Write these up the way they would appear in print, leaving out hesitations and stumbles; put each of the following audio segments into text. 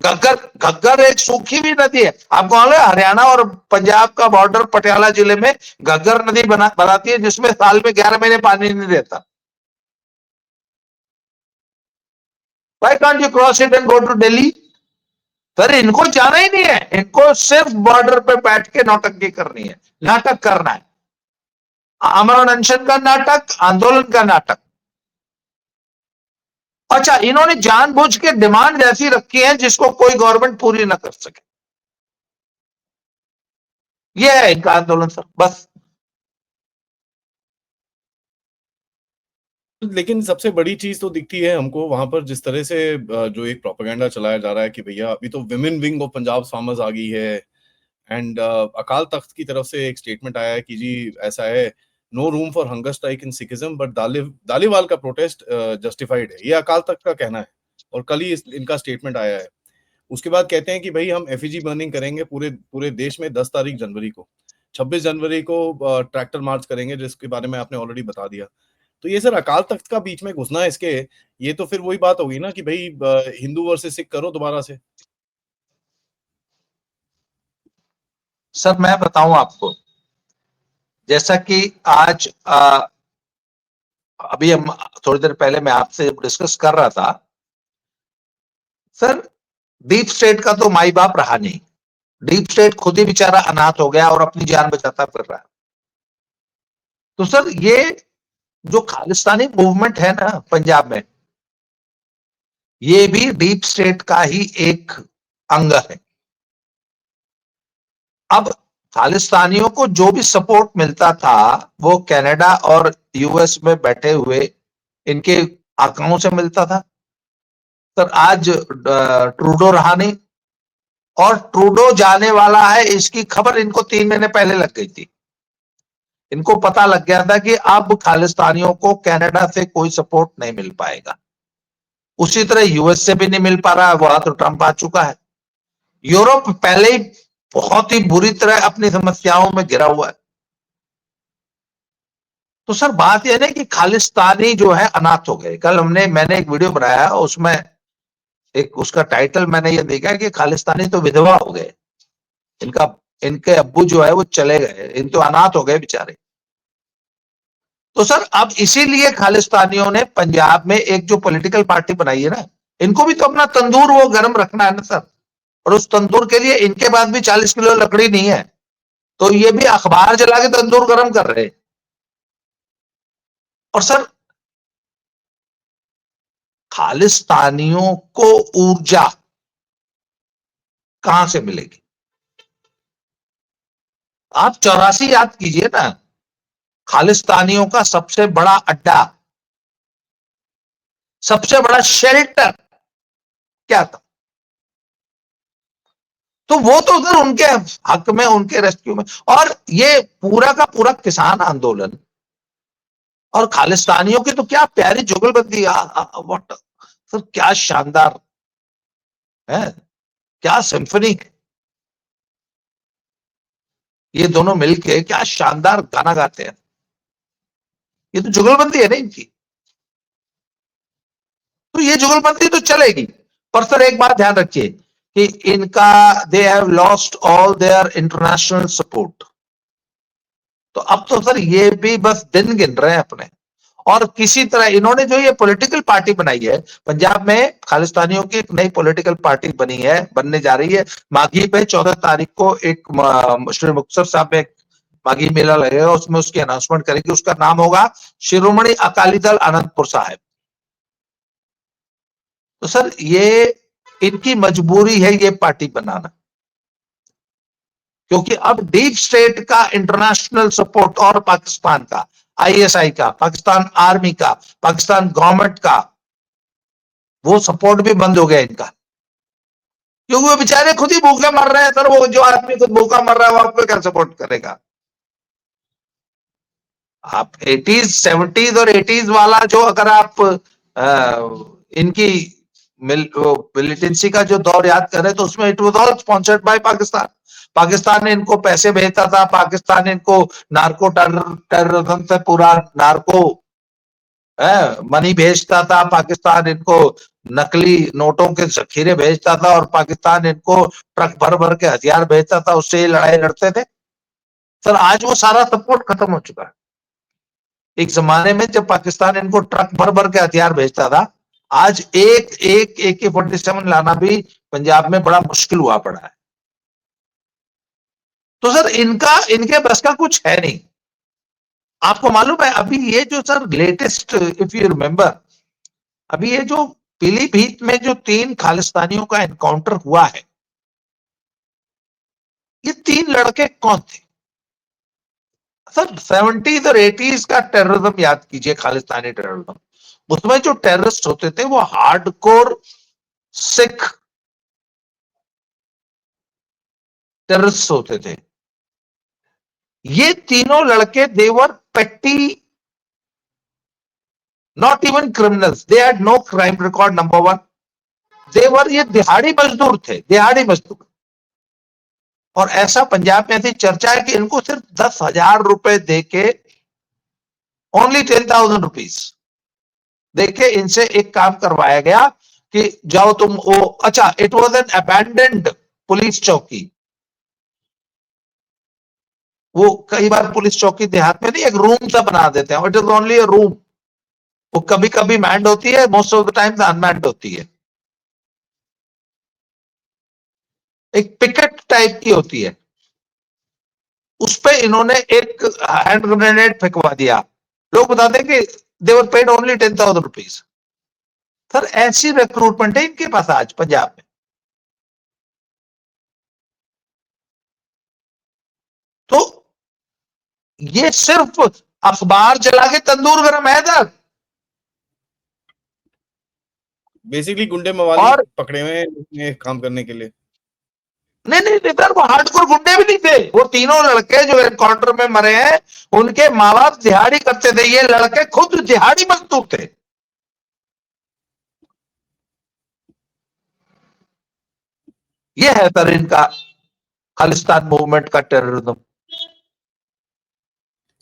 घग्गर घग्गर एक सूखी भी नदी है। आपको मालूम है हरियाणा और पंजाब का बॉर्डर पटियाला जिले में घग्गर नदी बनाती है, जिसमें साल में 11 महीने पानी नहीं रहता। Why can't you cross it and go to Delhi? Sir इनको जाना ही नहीं है, इनको सिर्फ बॉर्डर पे बैठ के नौटंकी करनी है, नाटक करना है, आमरण अनशन का नाटक, आंदोलन का नाटक। अच्छा, इन्होंने जानबूझ के डिमांड ऐसी रखी है जिसको कोई गवर्नमेंट पूरी ना कर सके। यह है इनका आंदोलन सर, बस। लेकिन सबसे बड़ी चीज तो दिखती है हमको वहां पर, जिस तरह से जो एक प्रोपेगेंडा चलाया जा रहा है कि भैया अभी तो women wing of Punjab farmers आ गई है, एंड अकाल तख्त की तरफ से एक स्टेटमेंट आया है कि जी ऐसा है, no room for hunger strike in Sikhism but Dallewal का प्रोटेस्ट जस्टिफाइड है, ये अकाल तख्त का कहना है। और कल ही इनका स्टेटमेंट आया है। उसके बाद कहते हैं कि भाई हम एफईजी बर्निंग करेंगे पूरे पूरे देश में 10 तारीख जनवरी को, 26 जनवरी को ट्रैक्टर मार्च करेंगे, जिसके बारे में आपने ऑलरेडी बता दिया। तो ये सर अकाल तख्त का बीच में घुसना है इसके, ये तो फिर वही बात होगी ना कि भाई हिंदू वर्सेस सिख करो दोबारा से। सर मैं बताऊं आपको, जैसा कि आज अभी हम थोड़ी देर पहले मैं आपसे डिस्कस कर रहा था, सर डीप स्टेट का तो माई बाप रहा नहीं। डीप स्टेट खुद ही बेचारा अनाथ हो गया और अपनी जान बचाता फिर रहा है। तो सर ये जो खालिस्तानी मूवमेंट है ना पंजाब में, ये भी डीप स्टेट का ही एक अंग है। अब खालिस्तानियों को जो भी सपोर्ट मिलता था वो कनाडा और यूएस में बैठे हुए इनके आकाओं से मिलता था। सर आज ट्रूडो रहा नहीं, और ट्रूडो जाने वाला है इसकी खबर इनको 3 महीने पहले लग गई थी। इनको पता लग गया था कि अब खालिस्तानियों को कनाडा से कोई सपोर्ट नहीं मिल पाएगा, उसी तरह यूएस से भी नहीं मिल पा रहा है, वहां तो ट्रंप आ चुका है। यूरोप पहले ही बहुत ही बुरी तरह अपनी समस्याओं में घिरा हुआ है। तो सर बात यह है कि खालिस्तानी जो है अनाथ हो गए। कल मैंने एक वीडियो बनाया, उसमें एक उसका टाइटल मैंने ये देखा कि खालिस्तानी तो विधवा हो गए, इनके अब्बू जो है वो चले गए, इन तो अनाथ हो गए बेचारे। तो सर अब इसीलिए खालिस्तानियों ने पंजाब में एक जो पॉलिटिकल पार्टी बनाई है ना, इनको भी तो अपना तंदूर वो गर्म रखना है ना सर, और उस तंदूर के लिए इनके पास भी 40 किलो लकड़ी नहीं है, तो ये भी अखबार जला के तंदूर गर्म कर रहे। और सर खालिस्तानियों को ऊर्जा कहां से मिलेगी? आप 84 याद कीजिए ना, खालिस्तानियों का सबसे बड़ा अड्डा, सबसे बड़ा शेल्टर क्या था? तो वो तो उधर उनके हक में, उनके रेस्क्यू में। और ये पूरा का पूरा किसान आंदोलन और खालिस्तानियों की तो क्या प्यारी जुगलबंदी, व्हाट सर, क्या शानदार है, क्या सिम्फनी। ये दोनों मिलके क्या शानदार गाना गाते हैं। ये तो जुगलबंदी है ना इनकी। तो ये जुगलबंदी तो चलेगी, पर सर एक बात ध्यान रखिए कि इनका they have lost all their international support. तो अब तो सर ये भी बस दिन गिन रहे हैं अपने। और किसी तरह इन्होंने जो ये पॉलिटिकल पार्टी बनाई है पंजाब में, खालिस्तानियों की एक नई पॉलिटिकल पार्टी बनी है, बनने जा रही है। माघी पे 14 तारीख को एक श्री मुक्तसर साहब में माघी मेला लगेगा, उसमें उसकी अनाउंसमेंट करेगी। उसका नाम होगा शिरोमणि अकाली दल आनंदपुर साहिब। तो सर ये इनकी मजबूरी है ये पार्टी बनाना, क्योंकि अब डीप स्टेट का इंटरनेशनल सपोर्ट और पाकिस्तान का, आईएसआई का, पाकिस्तान आर्मी का, पाकिस्तान गवर्नमेंट का वो सपोर्ट भी बंद हो गया इनका, क्योंकि वो बेचारे खुद ही भूखे मर रहे हैं सर। वो जो आदमी खुद भूखा मर रहा है वो आपको क्या सपोर्ट करेगा? आप 80s 70s और 80s वाला जो, अगर आप इनकी मिलिटेंसी का जो दौर याद करें तो उसमें it was all sponsored by Pakistan. Pakistan ने इनको पैसे भेजता था, पाकिस्तान इनको नार्को टेररिज्म से पूरा नार्को मनी भेजता था, पाकिस्तान इनको नकली नोटों के जखीरे भेजता था और पाकिस्तान इनको ट्रक भर भर के हथियार भेजता था, उससे ये लड़ाई लड़ते थे। सर आज वो सारा सपोर्ट खत्म हो चुका है। एक जमाने में जब पाकिस्तान इनको ट्रक भर भर के हथियार भेजता था, आज एक एक AK-47 लाना भी पंजाब में बड़ा मुश्किल हुआ पड़ा है। तो सर इनके बस का कुछ है नहीं। आपको मालूम है अभी ये जो sir latest, if you remember, अभी ये जो पीलीभीत में जो 3 खालिस्तानियों का एनकाउंटर हुआ है, ये 3 लड़के कौन थे? सर 70s और 80s का टेररिज्म याद कीजिए, खालिस्तानी टेररिज्म। उसमें जो टेररिस्ट होते थे वो हार्डकोर सिख टेररिस्ट होते थे। ये तीनों लड़के देवर petty, not even criminals, they had no crime record, number 1। देवर, ये दिहाड़ी मजदूर थे, दिहाड़ी मजदूर। और ऐसा पंजाब में ऐसी चर्चा है कि इनको सिर्फ 10,000 रुपए देके, ओनली 10,000 रुपीज देके इनसे एक काम करवाया गया कि जाओ तुम वो, अच्छा, it was an abandoned police चौकी। वो कई बार पुलिस चौकी देहात में नहीं, एक रूम सा बना देते हैं, it is only a room. वो कभी कभी मैंड होती है, most of the times unmanned होती है। एक पिकेट टाइप की होती है, उस पे इन्होंने एक हैंड ग्रेनेड फेंकवा दिया। लोग बताते हैं कि they were paid only 10,000 rupees. Sir ऐसी रिक्रूटमेंट है इनके पास आज पंजाब में। तो ये सिर्फ अखबार चला के तंदूर गर्म है सर। बेसिकली गुंडे मवाली और पकड़े हुए हैं काम करने के लिए। नहीं नहीं नहीं सर, वो हार्डकोर गुंडे भी नहीं थे। वो तीनों लड़के जो एनकाउंटर में मरे हैं, उनके माँ बाप दिहाड़ी करते थे। ये लड़के खुद दिहाड़ी मजदूर थे। ये है सर इनका खालिस्तान मूवमेंट का टेररिज्म।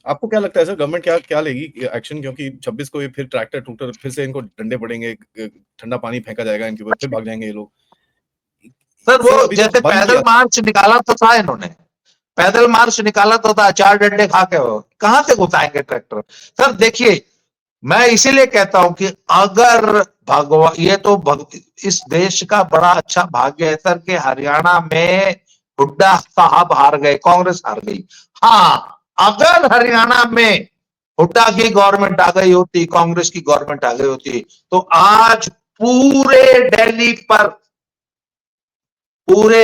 आपको क्या लगता है सर, गवर्नमेंट क्या क्या लेगी एक्शन? क्योंकि 26 को ये फिर ट्रैक्टर टूटर, फिर से इनको डंडे पड़ेंगे, ठंडा पानी फेंका जाएगा इनके ऊपर, फिर भाग जाएंगे ये लोग। सर सर वो अभी तो जैसे बंद पैदल किया। मार्च निकाला तो था इन्होंने, पैदल मार्च निकाला तो था, 4 डंडे खा के हो, कहां से घुसाएंगे ट्रैक्टर? सर देखिए, मैं इसीलिए कहता हूं कि अगर भगवान, ये तो इस देश का बड़ा अच्छा भाग्य है सर कि हरियाणा में हुड्डा साहब हार गए, कांग्रेस हार गई। हाँ, अगर हरियाणा में हुड्डा की गवर्नमेंट आ गई होती, कांग्रेस की गवर्नमेंट आ गई होती, तो आज पूरे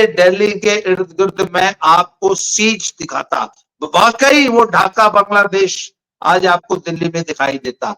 दिल्ली के इर्द गिर्द में आपको सीज दिखाता। वाकई वो ढाका बांग्लादेश आज आपको दिल्ली में दिखाई देता।